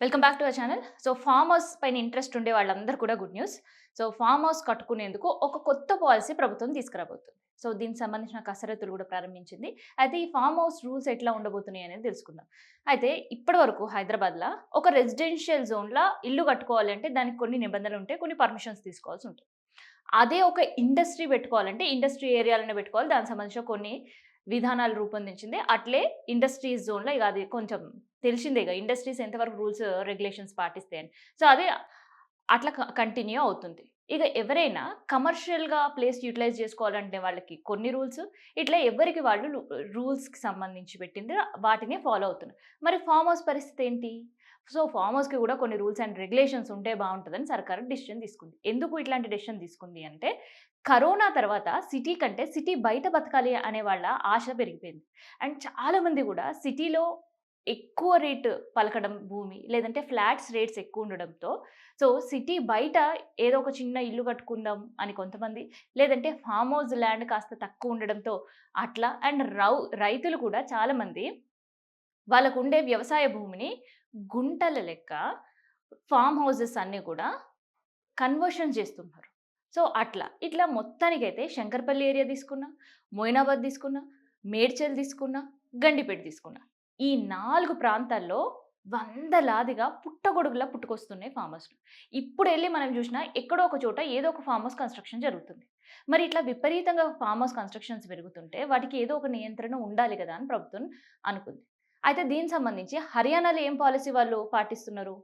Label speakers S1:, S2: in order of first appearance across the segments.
S1: Welcome back to our channel. So farm house పైన interest ఉండే వాళ్ళందరూ కూడా good news. So farm house కట్టుకునేందుకు ఒక కొత్త పాలసీ ప్రభుత్వం తీసుకురాబోతుంది. సో దీనికి సంబంధించిన కసరత్తులు కూడా ప్రారంభించింది. అయితే ఈ ఫార్మ్ హౌస్ రూల్స్ ఎట్లా ఉండబోతున్నాయి అనేది తెలుసుకుందాం. అయితే ఇప్పటి వరకు హైదరాబాద్‌లో ఒక రెసిడెన్షియల్ జోన్‌లో ఇల్లు కట్టుకోవాలంటే దానికి కొన్ని నిబంధనలు ఉంటాయి. కొన్ని పర్మిషన్స్ తీసుకోవాల్సి ఉంటుంది. అదే ఒక ఇండస్ట్రీ పెట్టుకోవాలంటే ఇండస్ట్రీ ఏరియాలోనే పెట్టుకోవాలి. దానికి సంబంధించిన కొన్ని విధానాలు రూపొందించింది. అట్లే ఇండస్ట్రీస్ జోన్‌లో ఇగ అది కొంచెం తెలిసిందేగా ఇండస్ట్రీస్ ఎంతవరకు రూల్స్, రెగ్యులేషన్స్ పాటిస్తాయని. సో, అదే అట్లా కంటిన్యూ అవుతుంది. ఇక ఎవరైనా కమర్షియల్‌గా ప్లేస్ యుటిలైజ్ చేసుకోవాలంటే వాళ్ళకి కొన్ని రూల్స్, ఇట్లా ఎవరికి వాళ్ళు రూల్స్‌కి సంబంధించి పెట్టింది వాటిని ఫాలో అవుతున్నారు. మరి ఫార్మ్ హౌస్ పరిస్థితి ఏంటి? సో, ఫార్మ్ హౌస్‌కి కూడా కొన్ని రూల్స్ అండ్ రెగ్యులేషన్స్ ఉంటే బావుంటదని సర్కారు డిసిషన్ తీసుకుంది. ఎందుకు ఇట్లాంటి డెసిషన్ తీసుకుంది అంటే, కరోనా తర్వాత సిటీ కంటే సిటీ బయట బతకాలి అనే వాళ్ళ ఆశ పెరిగిపోయింది. అండ్ చాలామంది గూడా సిటీలో ఎక్కువ రేట్ పలకడం భూమి, లేదంటే ఫ్లాట్స్ రేట్స్ ఎక్కువుండడంతో, సో, సిటీ బయట ఏదో ఒక చిన్న ఇల్లు కట్టుకుందాం అని కొంతమంది, లేదంటే ఫార్మ్ హౌస్ ల్యాండ్ కాస్త తక్కువుండడంతో అట్లా అండ్ రైతులు కూడా చాలామంది వాళ్ళకుండే వ్యవసాయ భూమిని గుంటల లెక్క ఫార్మ్ హౌసెస్ అన్నీ కూడా కన్వర్షన్ చేస్తున్నారు. సో, అట్లా. ఇట్లా మొత్తానికైతే శంకర్పల్లి ఏరియా తీసుకున్నా, మొయినాబాద్ తీసుకున్నా, మేడ్చల్ తీసుకున్నా, గండిపేట తీసుకున్నా. ఈ 4 ప్రాంతాల్లో వందలాదిగా పుట్టగొడుగులా పుట్టుకొస్తున్నాయి ఫార్మ్ హౌస్‌లు. ఇప్పుడెళ్లి మనం చూసినా ఎక్కడో ఒక చోట ఏదో ఒక ఫార్మ్ హౌస్ కన్‌స్ట్రక్షన్ జరుగుతుంది. మరి ఇట్లా విపరీతంగా ఫార్మ్ హౌస్ కన్‌స్ట్రక్షన్స్ పెరుగుతుంటే వాటికి ఏదో ఒక నియంత్రణ ఉండాలి కదా! అని ప్రభుత్వం అనుకుంది. అయితే దీనికి సంబంధించి హర్యానాలో ఏం పాలిసీ వాళ్ళు పాటిస్తున్నారు?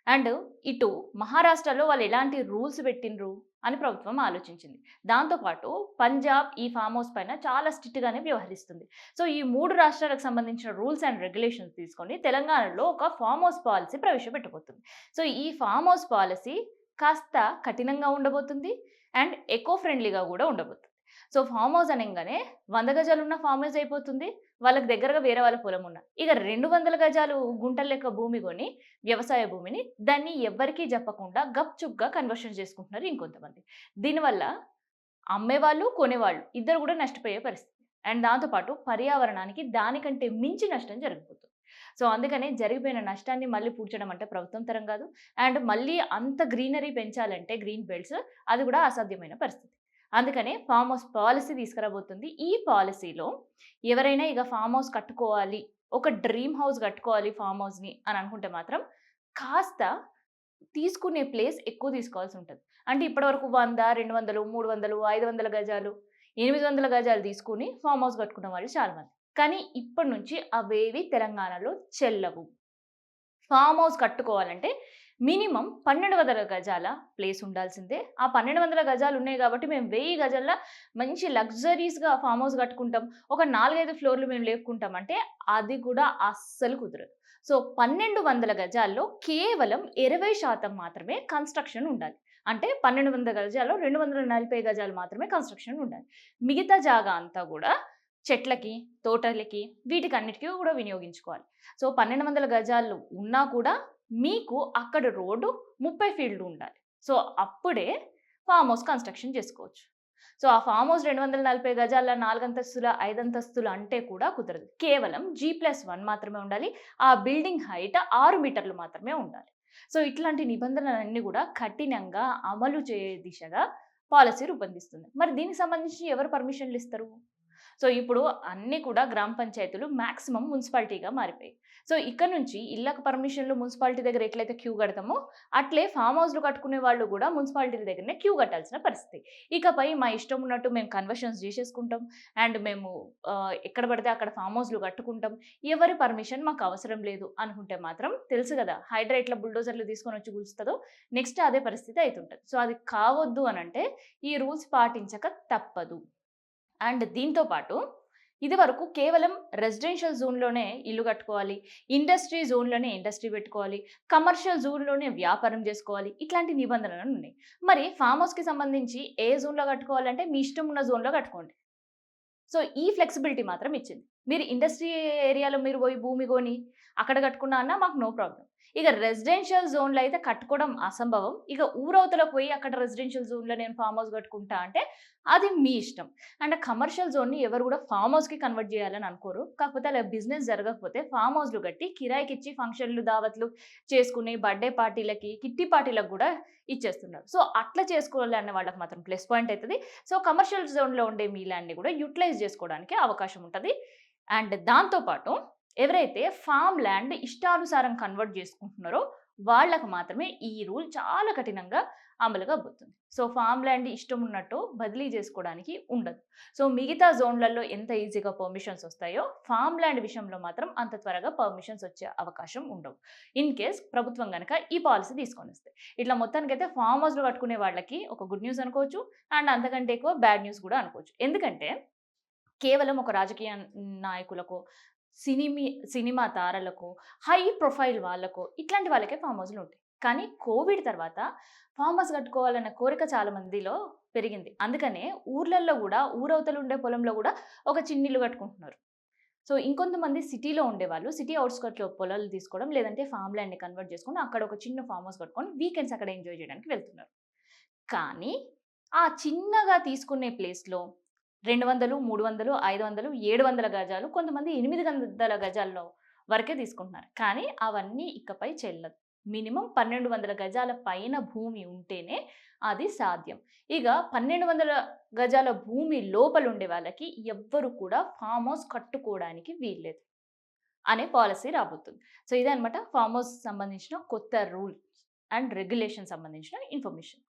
S1: అండ్ ఇటు మహారాష్ట్రలో వాళ్ళు ఎలాంటి రూల్స్ పెట్టిండ్రు అని ప్రభుత్వం ఆలోచించింది. దాంతో పాటు పంజాబ్ ఈ ఫార్మ్ హౌస్ పైన చాలా స్ట్రిక్ట్‌గానే వ్యవహరిస్తుంది. సో, ఈ 3 రాష్ట్రాలకు సంబంధించిన రూల్స్ అండ్ రెగ్యులేషన్స్ తీసుకొని తెలంగాణలో ఒక ఫార్మ్ హౌస్ పాలిసీ ప్రవేశపెట్టబోతుంది. సో, ఈ ఫార్మ్ హౌస్ పాలిసీ కాస్త కఠినంగా ఉండబోతుంది. అండ్ ఎకో ఫ్రెండ్లీగా గూడా ఉండబోతుంది. సో, ఫార్మ్ హౌస్ అనంగానే 100 గజాలున్న ఫార్మ్ హౌస్ అయిపోతుంది. వాళ్ళకి దగ్గరగా వేరే వాళ్ళ పొలం ఉన్న. ఇక 200 గజాలు గుంటల లెక్క భూమి కొని వ్యవసాయ భూమిని దాన్ని ఎవ్వరికీ జెప్పకుండా గప్‌చుప్‌గా కన్వర్షన్ చేసుకుంటున్నారు ఇంకొంతమంది. దీనివల్ల అమ్మేవాళ్ళు, కొనేవాళ్ళు ఇద్దరు గూడా నష్టపోయే పరిస్థితి. అండ్ దాంతో పాటు పర్యావరణానికి దానికంటే మించి నష్టం జరగబోతుంది. సో, అందుకనే జరిగిపోయిన నష్టాన్ని మళ్ళీ పూడ్చడం అంటే ప్రభుత్వం తరం గాదు. అండ్ మళ్ళీ అంత గ్రీనరీ పెంచాలంటే గ్రీన్ బెల్ట్స్ అది గూడా అసాధ్యమైన పరిస్థితి. అందుకనే ఫార్మ్ హౌస్ పాలిసీ తీసుకురాబోతుంది. ఈ పాలిసీలో ఎవరైనా ఇగ ఫార్మ్ హౌస్ కట్టుకోవాలి, ఒక డ్రీమ్ హౌస్ కట్టుకోవాలి ఫార్మ్ హౌస్‌ని అని అనుకుంటే మాత్రం కాస్త తీసుకునే ప్లేస్ ఎక్కువ తీసుకోవాల్సుంటది. అంటే ఇప్పటివరకు 100, 200, 300, 500 గజాలు, 800 గజాలు తీసుకొని ఫార్మ్ హౌస్ కట్టుకున్న వాళ్ళు చాలా మంది. కానీ ఇప్పటి నుంచి అవేవి తెలంగాణలో చెల్లవు. ఫార్మ్ హౌస్ కట్టుకోవాలంటే మినిమమ్ 1200 గజాల ప్లేస్ ఉండాల్సిందే. ఆ 1200 గజాలు ఉన్నాయి కాబట్టి మేము 1000 గజాల మంచి లగ్జరీస్‌గా ఫార్మ్ హౌస్ కట్టుకుంటాం. ఒక 4, 5 ఫ్లోర్‌లు మేము లేపుకుంటాం అంటే అది కూడా అస్సలు కుదరదు. సో, 1200 గజాల్లో కేవలం 20% మాత్రమే కన్‌స్ట్రక్షన్ ఉండాలి. అంటే 1200 గజాల్లో 240 గజాలు మాత్రమే కన్‌స్ట్రక్షన్ ఉండాలి. మిగతా జాగా అంతా గూడా చెట్లకి, తోటలకి వీటికన్నిటికి కూడా వినియోగించుకోవాలి. సో, 1200 గజాలు ఉన్నా కూడా మీకు అక్కడ రోడ్డు 30 ఫీట్‌లు ఉండాలి. సో, అప్పుడే ఫార్మ్ హౌస్ కన్‌స్ట్రక్షన్ చేసుకోవచ్చు. సో, ఆ ఫార్మ్ హౌస్ 240 గజాల 4 అంతస్తుల, 5 అంతస్తులు అంటే కూడా కుదరదు. కేవలం G+1 మాత్రమే ఉండాలి. ఆ బిల్డింగ్ హైట్ 6 మీటర్లు మాత్రమే ఉండాలి. సో, ఇట్లాంటి నిబంధనలన్నీ కూడా కఠినంగా అమలు చేయే దిశగా పాలిసీ రూపొందిస్తుంది. మరి దీనికి సంబంధించి ఎవరు పర్మిషన్‌లు ఇస్తరు? సో, ఇప్పుడు అన్నీ కూడా గ్రామ పంచాయతీలు మాక్సిమం మున్సిపాలిటీగా మారిపోయాయి. సో, ఇక్కడ నుంచి ఇళ్ళకి పర్మిషన్‌లు మున్సిపాలిటీ దగ్గర ఎట్లయితే క్యూ కడతామో, అట్లే ఫార్మ్ హౌస్‌లు కట్టుకునే వాళ్ళు గూడా మున్సిపాలిటీల దగ్గరనే క్యూ కట్టాల్సిన పరిస్థితి. ఇకపై మా ఇష్టం ఉన్నట్టు మేము కన్వర్షన్స్ జేసేసుకుంటాం. అండ్ మేము ఎక్కడ పడితే అక్కడ ఫార్మ్ హౌస్‌లు కట్టుకుంటాం. ఎవరి పర్మిషన్ మాకు అవసరం లేదు అనుకుంటే మాత్రం తెలుసు గదా! హైడ్రా ఎట్లా బుల్డోజర్‌లు తీసుకొనొచ్చి కూల్చుతదో, నెక్స్ట్ అదే పరిస్థితి అయితుంటది. సో, అది కావద్దు అనంటే ఈ రూల్స్ పాటించక తప్పదు. అండ్ దీంతో పాటు ఇదివరకు కేవలం రెసిడెన్షియల్ జోన్‌లోనే ఇల్లు కట్టుకోవాలి. ఇండస్ట్రీ జోన్‌లోనే ఇండస్ట్రీ పెట్టుకోవాలి. కమర్షియల్ జోన్‌లోనే వ్యాపారం చేసుకోవాలి. ఇట్లాంటి నిబంధనలున్నాయి. మరి ఫార్మ్ హౌస్‌కి సంబంధించి ఏ జోన్‌లో కట్టుకోవాలంటే మీ ఇష్టం ఉన్న జోన్‌లో కట్టుకోండి. సో, ఈ ఫ్లెక్సిబిలిటీ మాత్రం ఇచ్చింది. మీరు ఇండస్ట్రీ ఏరియాలో మీరు పోయి భూమి కొని, అక్కడ కట్టుకున్నా అన్నా మాకు నో ప్రాబ్లమ్. ఇక రెసిడెన్షియల్ జోన్‌లో అయితే కట్టుకోవడం అసంభవం. ఇక ఊరవతలకు పోయి అక్కడ రెసిడెన్షియల్ జోన్‌లో నేను ఫార్మ్ హౌస్ కట్టుకుంటా అంటే అది మీ ఇష్టం. అండ్ కమర్షియల్ జోన్‌ని ఎవరు కూడా ఫార్మ్ హౌస్‌కి కన్వర్ట్ చేయాలని అనుకోరు. కాకపోతే అలా బిజినెస్ జరగకపోతే ఫార్మ్ హౌస్‌లు కట్టి కిరాయికిచ్చి ఫంక్షన్‌లు, దావత్‌లు చేసుకుని బర్త్‌డే పార్టీలకి, కిట్టి పార్టీలకు కూడా ఇచ్చేస్తున్నారు. సో, అట్లా చేసుకోవాలనే వాళ్ళకి మాత్రం ప్లస్ పాయింట్ అయితది. సో, కమర్షియల్ జోన్‌లో ఉండే మీ ల్యాండ్‌ని కూడా యుటిలైజ్ చేసుకోవడానికి అవకాశం ఉంటది. అండ్ దాంతో పాటు ఎవరైతే ఫార్మ్ ల్యాండ్ ఇష్టానుసారం కన్వర్ట్ చేసుకుంటున్నారో వాళ్ళకి మాత్రమే ఈ రూల్ చాలా కఠినంగా అమలు కాబోతుంది. సో, ఫార్మ్ ల్యాండ్ ఇష్టం ఉన్నట్టు బదిలీ చేసుకోవడానికి ఉండదు. సో, మిగతా జోన్‌లలో ఎంత ఈజీగా పర్మిషన్స్ వస్తాయో ఫార్మ్ ల్యాండ్ విషయంలో మాత్రం అంత త్వరగా పర్మిషన్స్ వచ్చే అవకాశం ఉండవు. ఇన్ కేస్ ప్రభుత్వం గనక ఈ పాలిసీ తీసుకొనిస్తే. ఇట్లా మొత్తానికైతే ఫార్మ్ హౌస్‌లో కట్టుకునే వాళ్ళకి ఒక గుడ్ న్యూస్ అనుకోవచ్చు. అండ్ అంతకంటే ఎక్కువ బ్యాడ్ న్యూస్ కూడా అనుకోవచ్చు. ఎందుకంటే కేవలం ఒక రాజకీయ నాయకులకో, సినిమా తారలకో, హై ప్రొఫైల్ వాళ్ళకో ఇట్లాంటి వాళ్ళకే ఫార్మ్ హౌస్‌లుంటాయి. కానీ కోవిడ్ తర్వాత ఫార్మ్ హౌస్ కట్టుకోవాలన్న కోరిక చాలా మందిలో పెరిగింది. అందుకనే ఊర్లల్లో గూడా ఊరవతల ఉండే పొలంలో గూడా ఒక చిన్నిల్లు కట్టుకుంటున్నారు. సో, ఇంకొంతమంది సిటీలో ఉండేవాళ్ళు సిటీ ఔట్‌స్కర్ట్‌లో పొలాలు తీసుకోవడం, లేదంటే ఫార్మ్ ల్యాండ్‌ని కన్వర్ట్ చేసుకొని అక్కడ ఒక చిన్న ఫార్మ్ హౌస్ కట్టుకొని వీకెండ్స్ అక్కడ ఎంజాయ్ చేయడానికి వెళ్తున్నారు. కానీ ఆ చిన్నగా తీసుకునే ప్లేస్‌లో 200, 300, 500, 700 గజాలు కొంతమంది 800 గజాల్లో వరకే తీసుకుంటున్నారు. కానీ అవన్నీ ఇకపై చెల్లదు. మినిమమ్ 1200 గజాల పైన భూమి ఉంటేనే అది సాధ్యం. ఇక 1200 గజాల భూమి లోపలుండే వాళ్ళకి ఎవ్వరు కూడా ఫార్మ్ హౌస్ కట్టుకోవడానికి వీల్లేదు అనే పాలిసీ రాబోతుంది. సో, ఇదే అన్నమాట ఫార్మ్ హౌస్ సంబంధించిన కొత్త రూల్ అండ్ రెగ్యులేషన్ సంబంధించిన ఇన్ఫర్మేషన్.